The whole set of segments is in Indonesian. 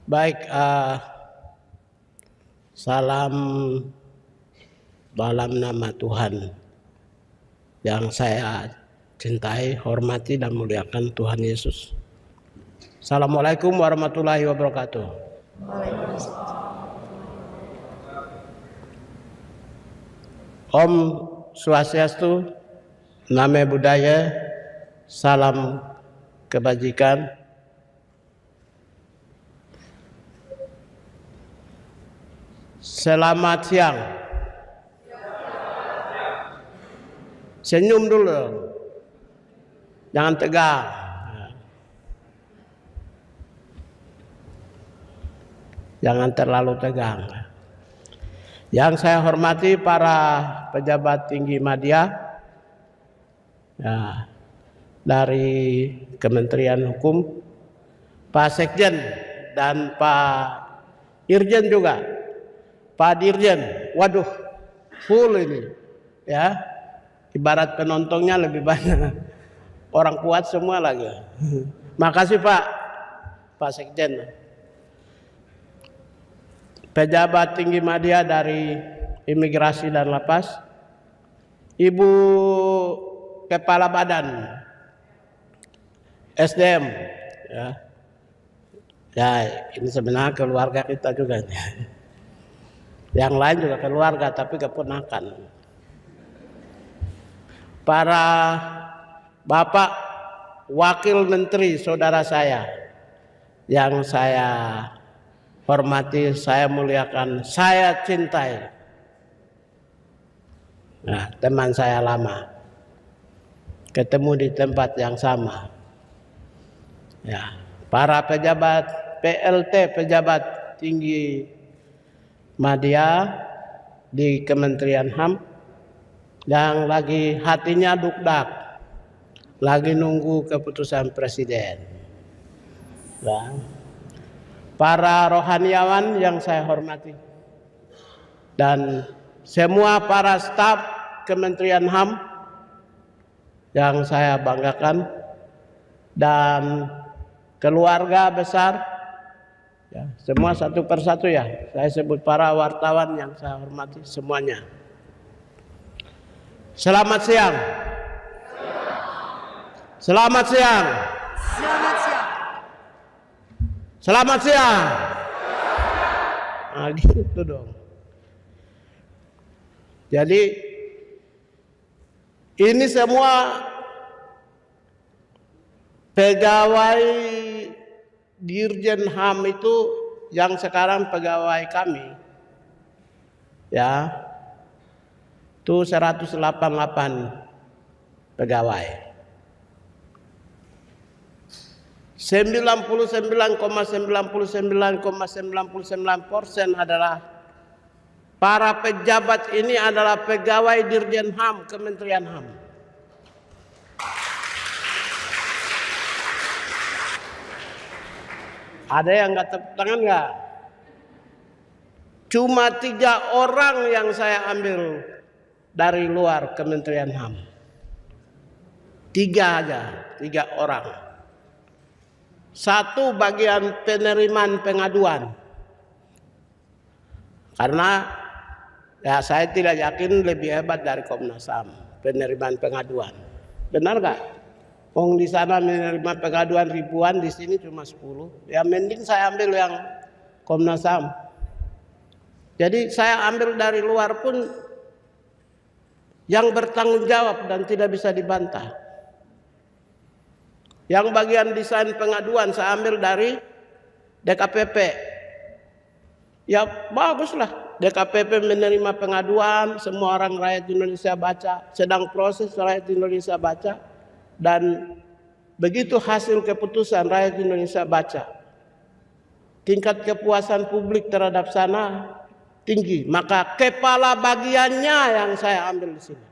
Baik, salam dalam nama Tuhan yang saya cintai, hormati dan muliakan, Tuhan Yesus. Assalamualaikum warahmatullahi wabarakatuh. Om Swastiastu, Namo Buddhaya, salam kebajikan. Selamat siang. Senyum dulu, jangan tegang. Jangan terlalu tegang. Yang saya hormati para pejabat tinggi media ya, dari Kementerian Hukum, Pak Sekjen dan Pak Irjen juga, Pak Dirjen. Waduh, full ini ya, ibarat penontonnya lebih banyak, orang kuat semua lagi. Makasih Pak Sekjen. Pejabat tinggi media dari Imigrasi dan Lapas, Ibu Kepala Badan SDM ya ini sebenarnya keluarga kita juga. Yang lain juga keluarga tapi keponakan. Para Bapak Wakil Menteri saudara saya yang saya hormati, saya muliakan, saya cintai. Nah, teman saya lama, ketemu di tempat yang sama. Ya, para pejabat PLT, pejabat tinggi media di Kementerian HAM yang lagi hatinya dukdak, lagi nunggu keputusan Presiden. Ya. Para rohaniawan yang saya hormati dan semua para staf Kementerian HAM yang saya banggakan dan keluarga besar ya, semua satu persatu ya, saya sebut para wartawan yang saya hormati semuanya. Selamat siang. Selamat siang. Selamat siang. Selamat siang. Nah, gitu dong. Jadi ini semua pegawai Dirjen HAM itu yang sekarang pegawai kami ya, itu 188 pegawai. 99,99,99% adalah para pejabat ini adalah pegawai Dirjen HAM, Kementerian HAM. Ada yang nggak tepuk tangan nggak? Cuma 3 orang yang saya ambil dari luar Kementerian HAM. 3 aja, 3 orang. 1 bagian penerimaan pengaduan. Karena ya saya tidak yakin lebih hebat dari Komnas HAM penerimaan pengaduan. Benar nggak? Di sana menerima pengaduan ribuan, di sini cuma 10. Ya mending saya ambil yang Komnas HAM. Jadi saya ambil dari luar pun yang bertanggung jawab dan tidak bisa dibantah. Yang bagian desain pengaduan saya ambil dari DKPP. Ya baguslah, DKPP menerima pengaduan, semua orang rakyat Indonesia baca, sedang proses rakyat Indonesia baca, dan begitu hasil keputusan rakyat Indonesia baca, tingkat kepuasan publik terhadap sana tinggi, maka kepala bagiannya yang saya ambil di sini.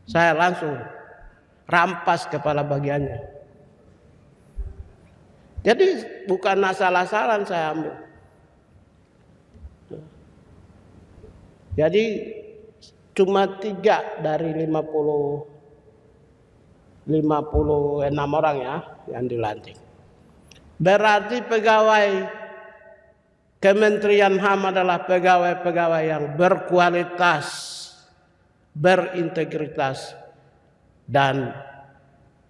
Saya langsung rampas kepala bagiannya. Jadi bukan asal-asalan saya ambil. Jadi cuma 3 dari 56 orang ya yang dilantik. Berarti pegawai Kementerian HAM adalah pegawai-pegawai yang berkualitas, berintegritas, dan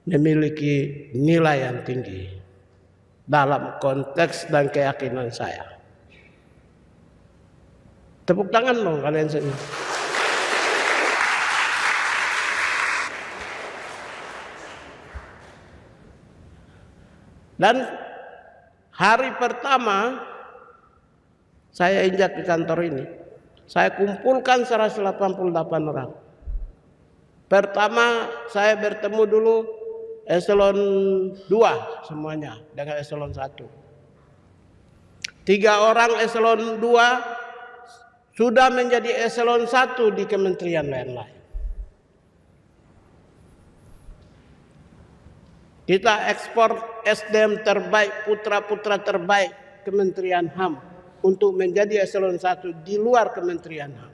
memiliki nilai yang tinggi dalam konteks dan keyakinan saya. Tepuk tangan dong kalian semua. Dan hari pertama saya injak di kantor ini, saya kumpulkan 188 orang. Pertama saya bertemu dulu eselon 2 semuanya dengan eselon 1. 3 orang eselon 2 sudah menjadi eselon 1 di kementerian lain-lain. Kita ekspor SDM terbaik, putra-putra terbaik Kementerian HAM untuk menjadi eselon 1 di luar Kementerian HAM.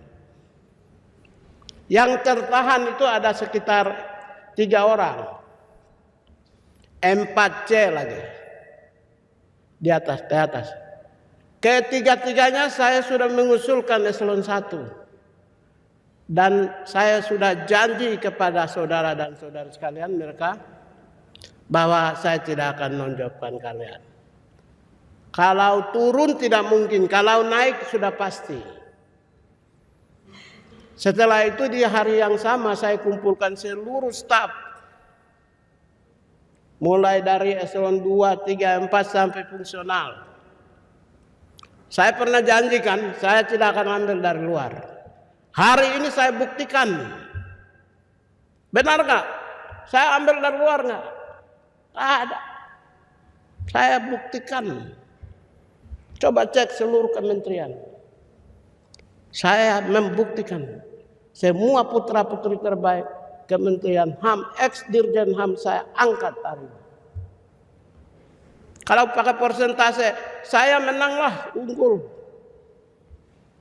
Yang tertahan itu ada sekitar 3 orang. 4C lagi. Di atas. Ketiga-tiganya saya sudah mengusulkan eselon 1. Dan saya sudah janji kepada saudara dan saudara sekalian mereka bahwa saya tidak akan nonjokkan kalian. Kalau turun tidak mungkin, kalau naik sudah pasti. Setelah itu di hari yang sama saya kumpulkan seluruh staf. Mulai dari eselon 2, 3, 4 sampai fungsional. Saya pernah janjikan saya tidak akan ambil dari luar. Hari ini saya buktikan. Benar nggak? Saya ambil dari luar nggak? Ada. Saya buktikan. Coba cek seluruh kementerian. Saya membuktikan semua putra-putri terbaik Kementerian HAM, ex-dirjen HAM saya angkat hari ini. Kalau pakai persentase, saya menanglah, unggul.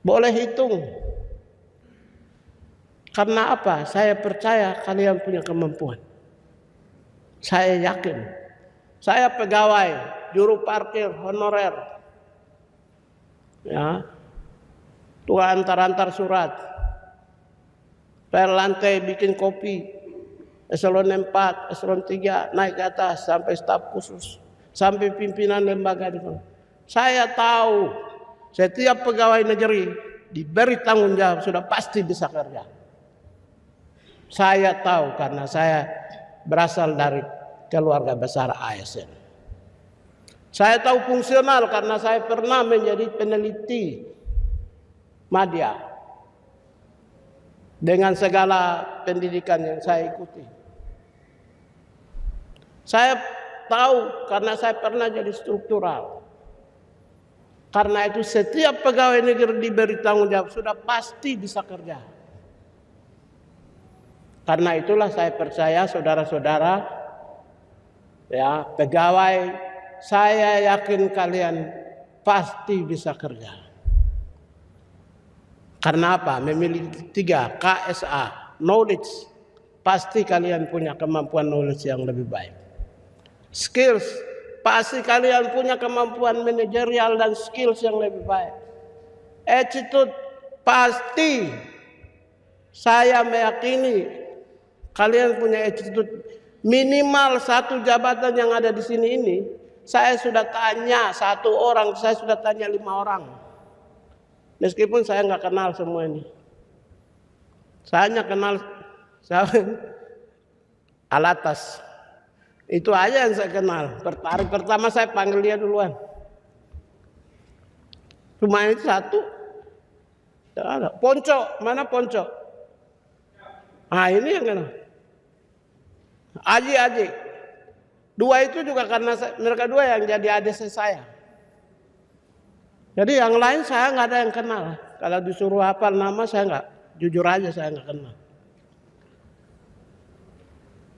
Boleh hitung. Karena apa? Saya percaya kalian punya kemampuan. Saya yakin. Saya pegawai, juru parkir, honorer. Ya. Tua antar-antar surat. Per lantai bikin kopi. Eselon 4, eselon 3 naik ke atas sampai staf khusus. Sampai pimpinan lembaga itu. Saya tahu setiap pegawai negeri diberi tanggung jawab sudah pasti bisa kerja. Saya tahu karena saya berasal dari keluarga besar ASN. Saya tahu fungsional karena saya pernah menjadi peneliti media dengan segala pendidikan yang saya ikuti. Saya tahu karena saya pernah jadi struktural. Karena itu setiap pegawai negeri diberi tanggung jawab sudah pasti bisa kerja. Karena itulah saya percaya saudara-saudara, ya pegawai, saya yakin kalian pasti bisa kerja. Karena apa? Memiliki 3 KSA, knowledge. Pasti kalian punya kemampuan knowledge yang lebih baik. Skills, pasti kalian punya kemampuan manajerial dan skills yang lebih baik. Attitude, pasti saya meyakini kalian punya attitude. Minimal 1 jabatan yang ada di sini ini, saya sudah tanya 1 orang, saya sudah tanya 5 orang. Meskipun saya nggak kenal semua ini. Saya hanya kenal Alatas. Itu aja yang saya kenal. Hari pertama saya panggil dia duluan. Cuma itu 1. Tidak ada. Ponco, mana Ponco? Ah ini yang kenal. Aji. 2 itu juga karena mereka 2 yang jadi ADC saya. Jadi yang lain saya nggak ada yang kenal. Kalau disuruh hafal nama saya nggak, jujur aja saya nggak kenal.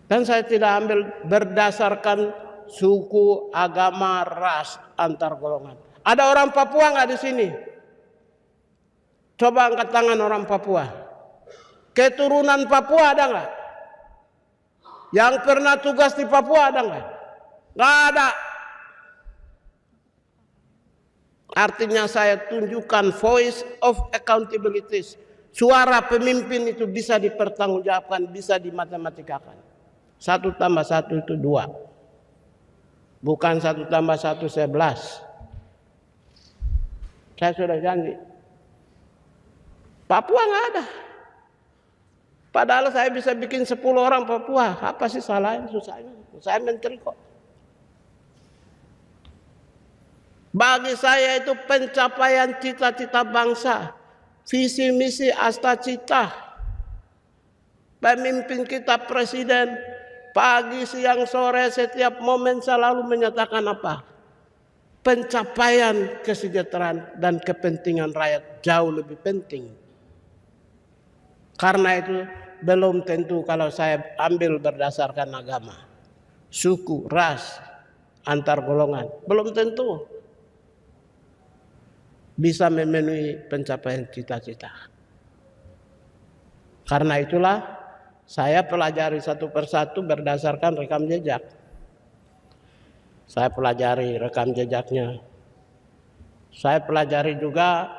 Dan saya tidak ambil berdasarkan suku, agama, ras, antar golongan. Ada orang Papua nggak di sini? Coba angkat tangan orang Papua. Keturunan Papua ada nggak? Yang pernah tugas di Papua ada nggak? Nggak ada. Artinya saya tunjukkan voice of accountability. Suara pemimpin itu bisa dipertanggungjawabkan, bisa dimatematika. 1 tambah 1 itu 2. Bukan 1 tambah 1 11. Saya sudah janji. Papua nggak ada. Padahal saya bisa bikin 10 orang Papua. Apa sih salahnya, susahnya? Saya menteri kok. Bagi saya itu pencapaian cita-cita bangsa, visi misi asta cita. Pemimpin kita presiden pagi siang sore setiap momen selalu menyatakan apa? Pencapaian kesejahteraan dan kepentingan rakyat jauh lebih penting. Karena itu belum tentu kalau saya ambil berdasarkan agama, suku, ras, antar golongan, belum tentu bisa memenuhi pencapaian cita-cita. Karena itulah saya pelajari satu persatu berdasarkan rekam jejak. Saya pelajari rekam jejaknya. Saya pelajari juga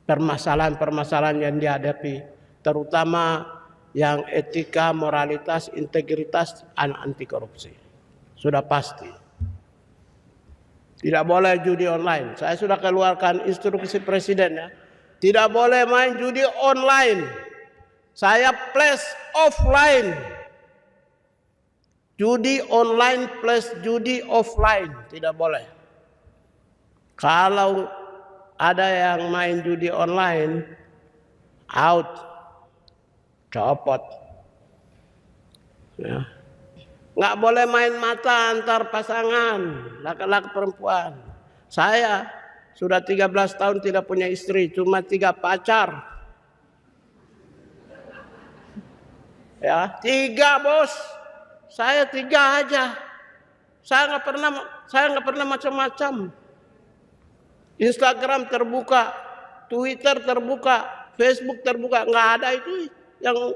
permasalahan-permasalahan yang dihadapi, terutama yang etika, moralitas, integritas, dan anti korupsi. Sudah pasti. Tidak boleh judi online. Saya sudah keluarkan instruksi presiden ya. Tidak boleh main judi online. Saya plus offline. Judi online plus judi offline. Tidak boleh. Kalau ada yang main judi online, out. Copot. Ya. Nggak boleh main mata antar pasangan, laki-laki perempuan. Saya sudah 13 tahun tidak punya istri, cuma 3 pacar. Ya, 3 bos. Saya 3 aja. Saya nggak pernah macam-macam. Instagram terbuka, Twitter terbuka, Facebook terbuka, nggak ada itu yang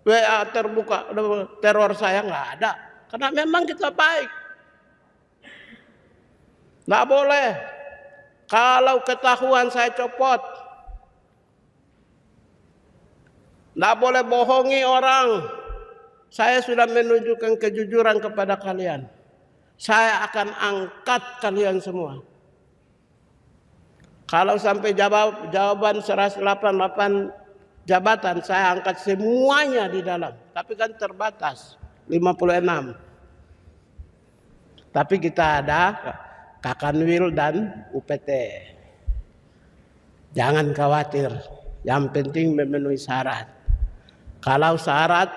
WA terbuka, teror saya nggak ada. Karena memang kita baik. Nggak boleh. Kalau ketahuan saya copot. Nggak boleh bohongi orang. Saya sudah menunjukkan kejujuran kepada kalian. Saya akan angkat kalian semua. Kalau sampai jawaban 188 jabatan saya angkat semuanya di dalam. Tapi kan terbatas 56. Tapi kita ada Kakanwil dan UPT. Jangan khawatir. Yang penting memenuhi syarat. Kalau syarat,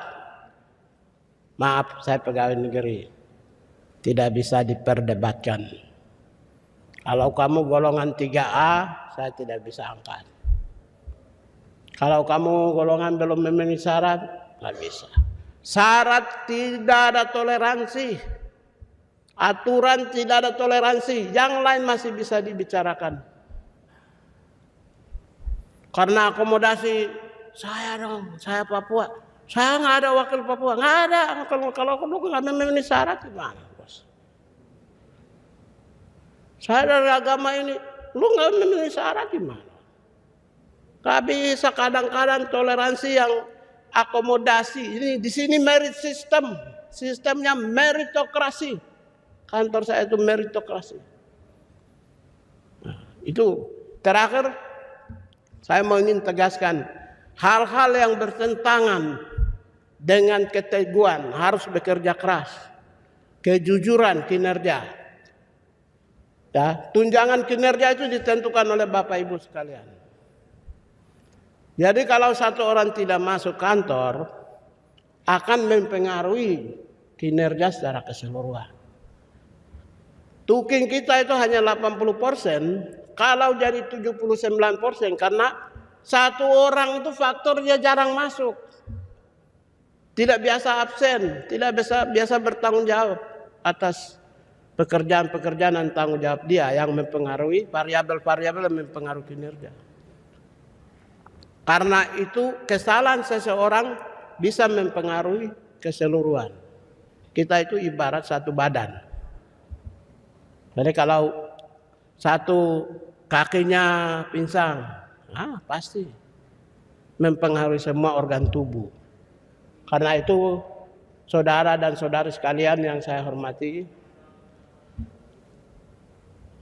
maaf saya pegawai negeri, tidak bisa diperdebatkan. Kalau kamu golongan 3A, saya tidak bisa angkat. Kalau kamu golongan belum memenuhi syarat, nggak bisa. Syarat tidak ada toleransi. Aturan tidak ada toleransi. Yang lain masih bisa dibicarakan. Karena akomodasi, saya Papua. Saya nggak ada wakil Papua, nggak ada. Kalau aku nggak memenuhi syarat gimana, bos? Saya dari agama ini, lu nggak memenuhi syarat gimana? Gak bisa kadang-kadang toleransi yang akomodasi. Ini di sini merit system, sistemnya meritokrasi. Kantor saya itu meritokrasi. Nah, itu terakhir saya mau ingin tegaskan hal-hal yang bertentangan dengan keteguhan harus bekerja keras, kejujuran kinerja. Ya, tunjangan kinerja itu ditentukan oleh Bapak Ibu sekalian. Jadi kalau satu orang tidak masuk kantor akan mempengaruhi kinerja secara keseluruhan. Tuking kita itu hanya 80%, kalau jadi 79% karena satu orang itu faktornya jarang masuk. Tidak biasa absen, tidak biasa bertanggung jawab atas pekerjaan-pekerjaan dan tanggung jawab dia yang mempengaruhi variabel-variabel yang mempengaruhi kinerja. Karena itu kesalahan seseorang bisa mempengaruhi keseluruhan. Kita itu ibarat satu badan. Jadi kalau satu kakinya pinsang, pasti mempengaruhi semua organ tubuh. Karena itu saudara dan saudari sekalian yang saya hormati,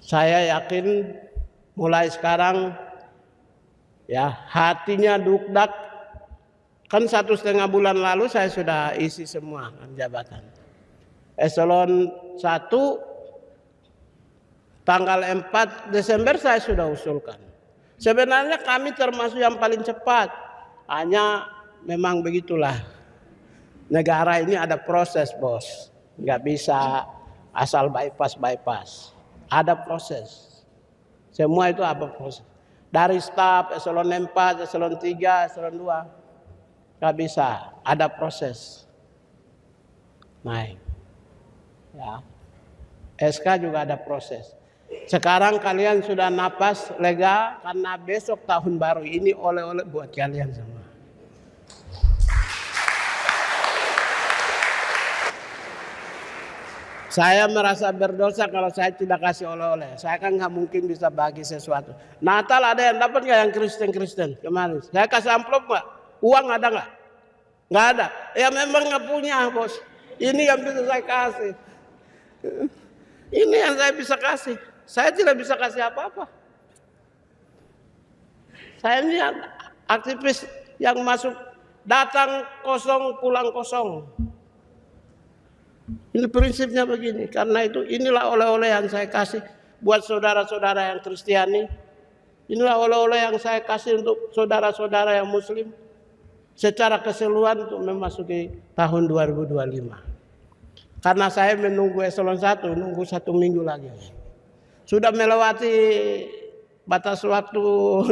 saya yakin mulai sekarang ya hatinya dukdak. Kan 1,5 bulan lalu saya sudah isi semua jabatan. Eselon 1 tanggal 4 Desember saya sudah usulkan. Sebenarnya kami termasuk yang paling cepat. Hanya memang begitulah. Negara ini ada proses, bos. Nggak bisa asal bypass. Ada proses. Semua itu apa proses. Dari staf, eselon 4, eselon 3, eselon 2. Nggak bisa. Ada proses. Naik. Ya. SK juga ada proses. Sekarang kalian sudah napas lega karena besok tahun baru ini oleh-oleh buat kalian semua. Saya merasa berdosa kalau saya tidak kasih oleh-oleh. Saya kan nggak mungkin bisa bagi sesuatu. Natal ada yang dapat nggak yang Kristen kemarin? Saya kasih amplop nggak? Uang ada nggak? Nggak ada. Ya memang nggak punya, bos. Ini yang bisa saya kasih. Ini yang saya bisa kasih. Saya tidak bisa kasih apa-apa. Saya ini aktivis yang masuk datang kosong pulang kosong. Ini prinsipnya begini. Karena itu inilah oleh-oleh yang saya kasih buat saudara-saudara yang Kristiani. Inilah oleh-oleh yang saya kasih untuk saudara-saudara yang Muslim. Secara keseluruhan untuk memasuki tahun 2025. Karena saya menunggu eselon 1, nunggu 1 minggu lagi. Sudah melewati batas waktu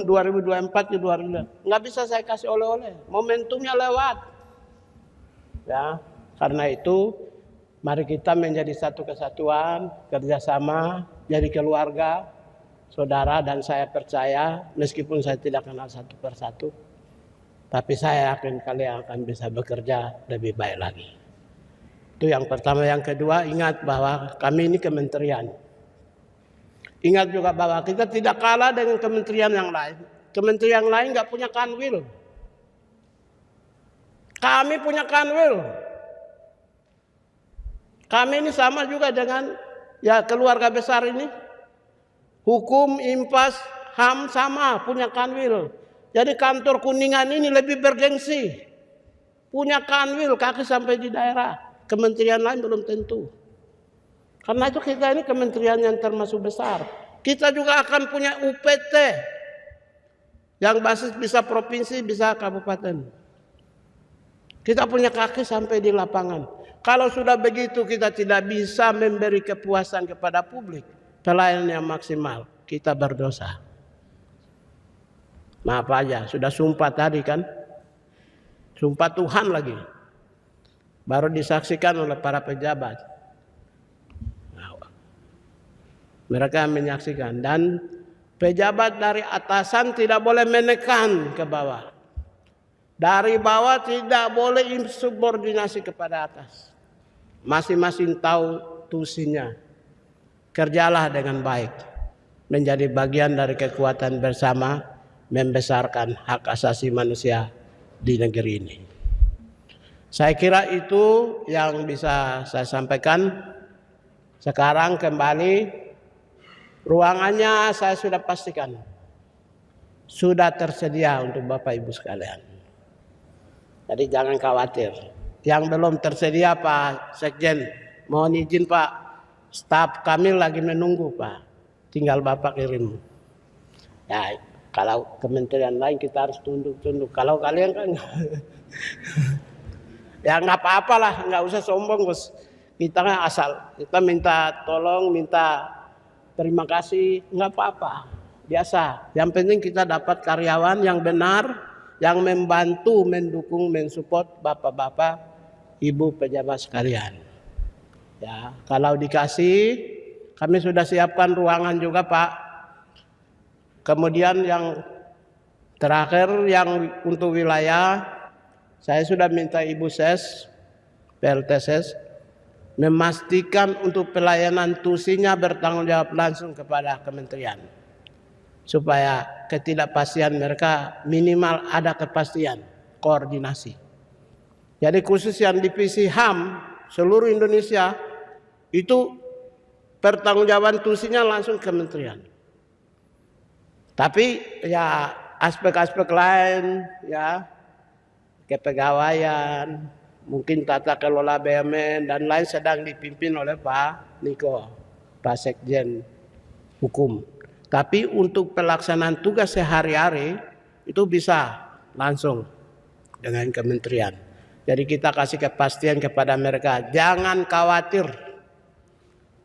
2024 ke 2025. Nggak bisa saya kasih oleh-oleh. Momentumnya lewat. Ya, karena itu mari kita menjadi satu kesatuan, kerjasama, jadi keluarga, saudara, dan saya percaya meskipun saya tidak kenal satu persatu, tapi saya yakin kalian akan bisa bekerja lebih baik lagi. Itu yang pertama. Yang kedua, ingat bahwa kami ini kementerian. Ingat juga bahwa kita tidak kalah dengan kementerian yang lain. Kementerian lain nggak punya kanwil. Kami punya kanwil. Kami ini sama juga dengan ya keluarga besar ini. Hukum, Impas, HAM sama punya kanwil. Jadi kantor Kuningan ini lebih bergengsi. Punya kanwil kaki sampai di daerah. Kementerian lain belum tentu. Karena itu kita ini kementerian yang termasuk besar. Kita juga akan punya UPT. Yang basis bisa provinsi, bisa kabupaten. Kita punya kaki sampai di lapangan. Kalau sudah begitu kita tidak bisa memberi kepuasan kepada publik. Pelayanan yang maksimal. Kita berdosa. Maaf aja, sudah sumpah tadi kan. Sumpah Tuhan lagi. Baru disaksikan oleh para pejabat. Mereka menyaksikan. Dan pejabat dari atasan tidak boleh menekan ke bawah. Dari bawah tidak boleh insubordinasi kepada atas. Masing-masing tahu tusinya. Kerjalah dengan baik. Menjadi bagian dari kekuatan bersama. Membesarkan hak asasi manusia di negeri ini. Saya kira itu yang bisa saya sampaikan. Sekarang kembali. Ruangannya saya sudah pastikan. Sudah tersedia untuk Bapak Ibu sekalian. Jadi jangan khawatir. Yang belum tersedia Pak Sekjen. Mohon izin Pak. Staf kami lagi menunggu Pak. Tinggal Bapak kirim. Ya kalau kementerian lain kita harus tunduk-tunduk. Kalau kalian kan ya nggak apa-apalah. Nggak usah sombong bos. Kita kan asal. Kita minta tolong, minta terima kasih, nggak apa-apa, biasa. Yang penting kita dapat karyawan yang benar, yang membantu, mendukung, mensupport bapak-bapak, ibu pejabat sekalian. Ya, kalau dikasih, kami sudah siapkan ruangan juga Pak. Kemudian yang terakhir yang untuk wilayah, saya sudah minta Ibu Ses, PLT Ses, memastikan untuk pelayanan tusinya bertanggung jawab langsung kepada kementerian, supaya ketidakpastian mereka minimal ada kepastian koordinasi. Jadi khusus yang divisi HAM seluruh Indonesia itu pertanggungjawaban tusinya langsung kementerian. Tapi ya aspek-aspek lain ya, kepegawaian, mungkin tata kelola BUMN dan lain sedang dipimpin oleh Pak Niko, Pak Sekjen Hukum. Tapi untuk pelaksanaan tugas sehari-hari itu bisa langsung dengan kementerian. Jadi kita kasih kepastian kepada mereka, jangan khawatir.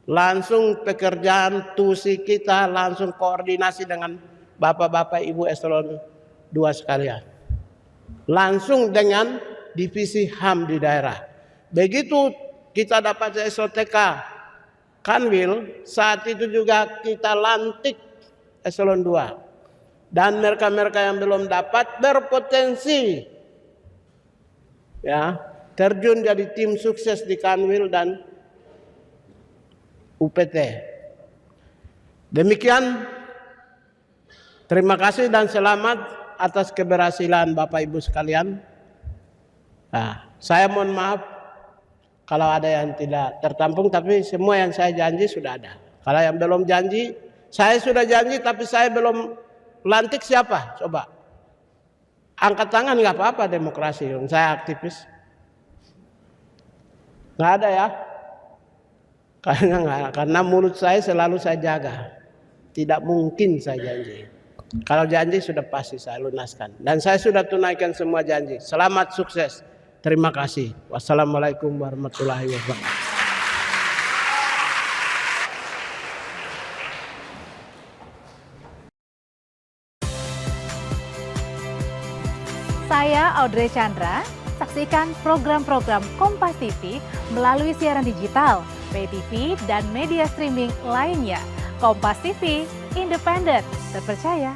Langsung pekerjaan tusi kita langsung koordinasi dengan Bapak-bapak Ibu eselon 2 sekalian. Langsung dengan divisi HAM di daerah. Begitu kita dapat SOTK Kanwil, saat itu juga kita lantik eselon 2. Dan mereka-mereka yang belum dapat berpotensi ya terjun jadi tim sukses di Kanwil dan UPT. Demikian, terima kasih dan selamat atas keberhasilan Bapak Ibu sekalian. Nah, saya mohon maaf kalau ada yang tidak tertampung, tapi semua yang saya janji sudah ada. Kalau yang belum janji, saya sudah janji tapi saya belum lantik siapa? Coba. Angkat tangan nggak apa-apa, demokrasi. Saya aktivis. Nggak ada ya? Karena mulut saya selalu saya jaga. Tidak mungkin saya janji. Kalau janji sudah pasti saya lunaskan. Dan saya sudah tunaikan semua janji. Selamat sukses. Terima kasih. Wassalamualaikum warahmatullahi wabarakatuh. Saya Audrey Chandra, saksikan program-program Kompas TV melalui siaran digital, pay TV, dan media streaming lainnya. Kompas TV, independen, terpercaya.